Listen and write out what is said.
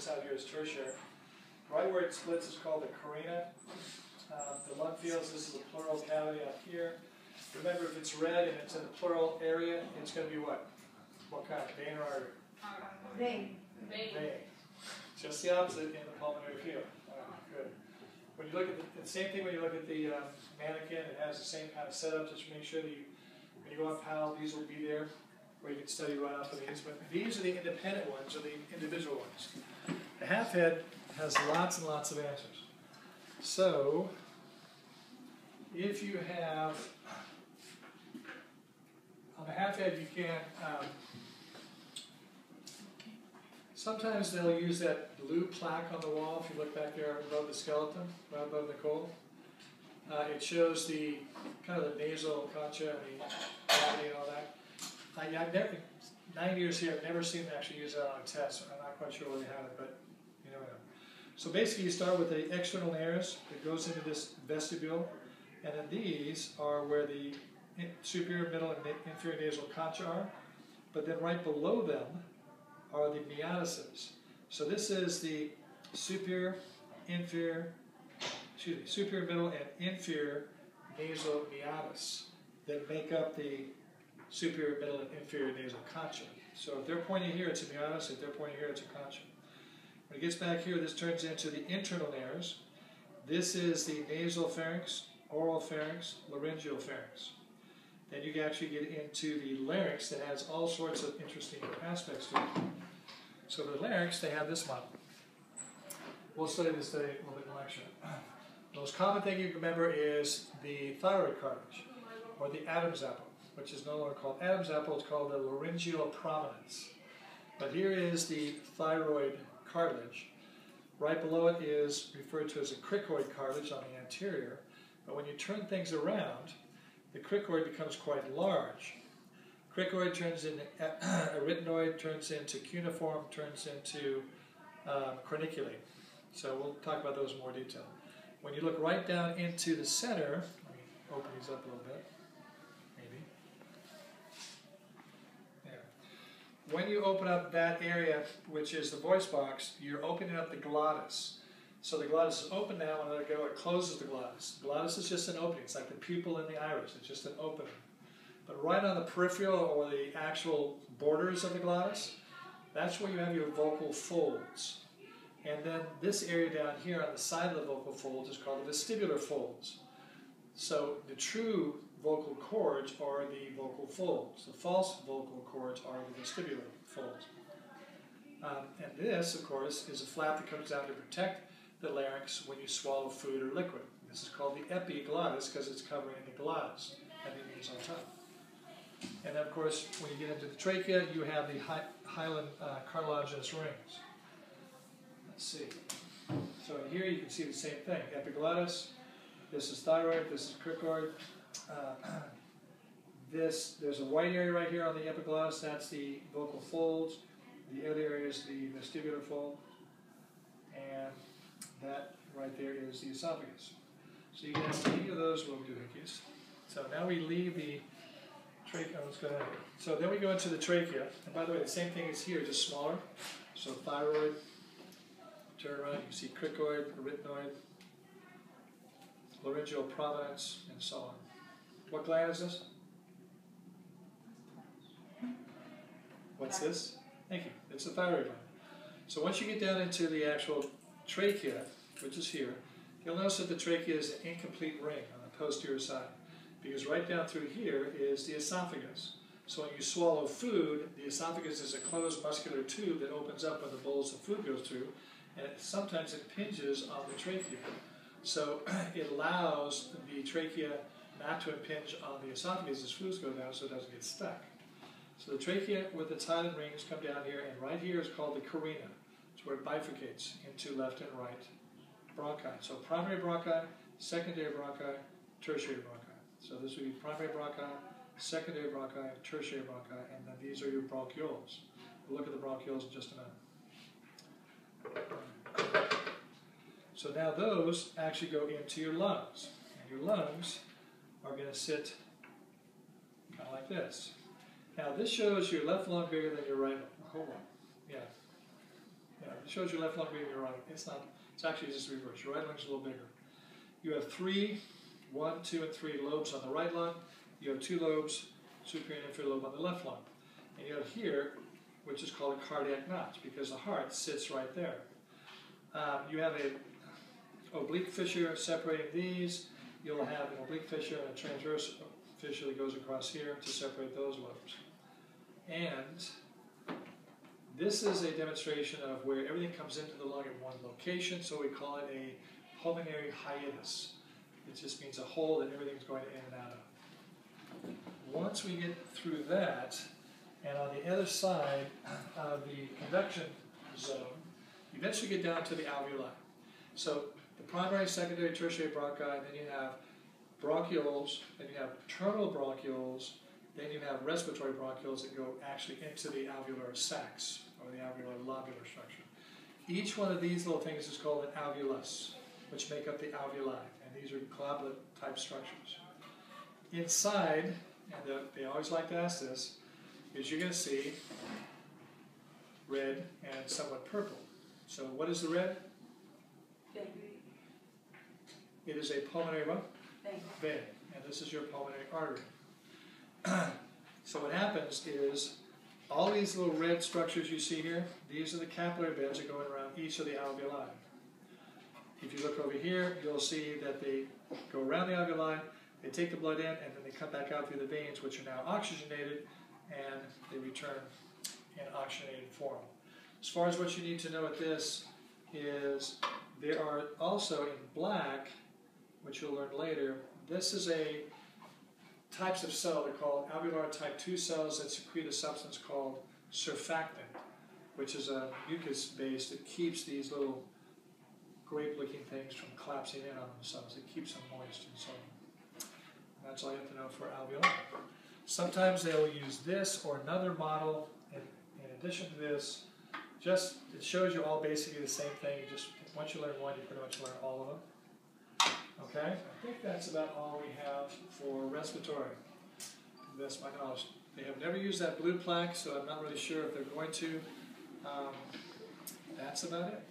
this out here is tertiary. Right where it splits is called the carina. The lung fields, this is the pleural cavity out here. Remember, if it's red and it's in the pleural area, it's going to be what? What kind? Vein or artery? Vein. Vein. Just the opposite in the pulmonary field. Good. When you look at the same thing when you look at the mannequin, it has the same kind of setup. Just make sure that when you go on PAL, these will be there, where you can study right off of these. But these are the independent ones, or the individual ones. The half head has lots and lots of answers. So, if you have, on the half head, you can, sometimes they'll use that blue plaque on the wall, if you look back there above the skeleton, right above the cold. It shows the kind of the nasal concha and the cavity and all that. I've never, 9 years here, I've never seen them actually use that on a test. I'm not quite sure where they have it, but you never know. So basically you start with the external nares that goes into this vestibule, and then these are where the superior, middle, and inferior nasal concha are, but then right below them are the meatuses. So this is the superior, superior, middle, and inferior nasal meatus that make up the superior, middle, and inferior nasal concha. So if they're pointing here, it's a meatus. If they're pointing here, it's a concha. When it gets back here, this turns into the internal nares. This is the nasal pharynx, oral pharynx, laryngeal pharynx. Then you can actually get into the larynx that has all sorts of interesting aspects to it. So the larynx, they have this model. We'll study this today a little bit in lecture. The most common thing you can remember is the thyroid cartilage, or the Adam's apple, which is no longer called Adam's apple, it's called the laryngeal prominence. But here is the thyroid cartilage. Right below it is referred to as a cricoid cartilage on the anterior. But when you turn things around, the cricoid becomes quite large. Cricoid turns into arytenoid, turns into cuneiform, turns into corniculate. So we'll talk about those in more detail. When you look right down into the center, let me open these up a little bit, maybe. There. When you open up that area, which is the voice box, you're opening up the glottis. So the glottis is open now, and let it go, it closes the glottis. The glottis is just an opening. It's like the pupil in the iris. It's just an opening. But right on the peripheral, or the actual borders of the glottis, that's where you have your vocal folds. And then this area down here on the side of the vocal folds is called the vestibular folds. So the true vocal cords are the vocal folds. The false vocal cords are the vestibular folds. And this, of course, is a flap that comes down to protect the larynx when you swallow food or liquid. This is called the epiglottis because it's covering the glottis. Epi means on top. And then, of course, when you get into the trachea, you have the hyaline cartilaginous rings. Let's see. So here you can see the same thing. Epiglottis, this is thyroid, this is cricoid. There's a white area right here on the epiglottis, that's the vocal folds. The other area is the vestibular fold. And that right there is the esophagus. So you can have any of those will do hickeys. So now we leave the trachea. Let's go ahead. So then we go into the trachea. And by the way, the same thing is here, just smaller. So thyroid, turn around, you can see cricoid, arytenoid, laryngeal prominence, and so on. What gland is this? What's this? Thank you. It's the thyroid gland. So once you get down into the actual trachea, which is here, you'll notice that the trachea is an incomplete ring on the posterior side, because right down through here is the esophagus. So when you swallow food, the esophagus is a closed muscular tube that opens up when the bolus of food goes through, and sometimes it impinges on the trachea. So it allows the trachea not to impinge on the esophagus as foods go down so it doesn't get stuck. So the trachea with its hyaline rings come down here, and right here is called the carina. It's where it bifurcates into left and right bronchi. So primary bronchi, secondary bronchi, tertiary bronchi. So this would be primary bronchi, secondary bronchi, tertiary bronchi, and then these are your bronchioles. We'll look at the bronchioles in just a minute. So now those actually go into your lungs. And your lungs are going to sit kind of like this. Now this shows your left lung bigger than your right lung. Hold on. Yeah. Yeah, this shows your left lung bigger than your right lung. It's not. It's actually just reverse. Your right lung's a little bigger. You have 1, 2, and 3 lobes on the right lung. You have 2 lobes, superior and inferior lobe on the left lung. And you have here, which is called a cardiac notch, because the heart sits right there. You have an oblique fissure separating these. You'll have an oblique fissure and a transverse fissure that goes across here to separate those lobes. And this is a demonstration of where everything comes into the lung in one location, so we call it a pulmonary hiatus. It just means a hole that everything's going in and out of. Once we get through that, and on the other side of the conduction zone, you eventually get down to the alveoli. So the primary, secondary, tertiary bronchi, then you have bronchioles, then you have terminal bronchioles, then you have respiratory bronchioles that go actually into the alveolar sacs, or the alveolar lobular structure. Each one of these little things is called an alveolus, which make up the alveoli, and these are goblet type structures. Inside, and they always like to ask this, is you're going to see red and somewhat purple. So what is the red? Vein. It is a pulmonary what? Vein. And this is your pulmonary artery. So what happens is all these little red structures you see here, these are the capillary beds that go in around each of the alveoli. If you look over here, you'll see that they go around the alveoli, they take the blood in, and then they come back out through the veins, which are now oxygenated, and they return in oxygenated form. As far as what you need to know at this is there are also in black, which you'll learn later, this is a types of cell. They're called alveolar type 2 cells that secrete a substance called surfactant, which is a mucus base that keeps these little grape-looking things from collapsing in on themselves. It keeps them moist and so on. That's all you have to know for alveoli. Sometimes they'll use this or another model in addition to this. Just it shows you all basically the same thing. You just once you learn one, you pretty much learn all of them. Okay, I think that's about all we have for respiratory. That's my knowledge. They have never used that blue plaque, so I'm not really sure if they're going to. That's about it.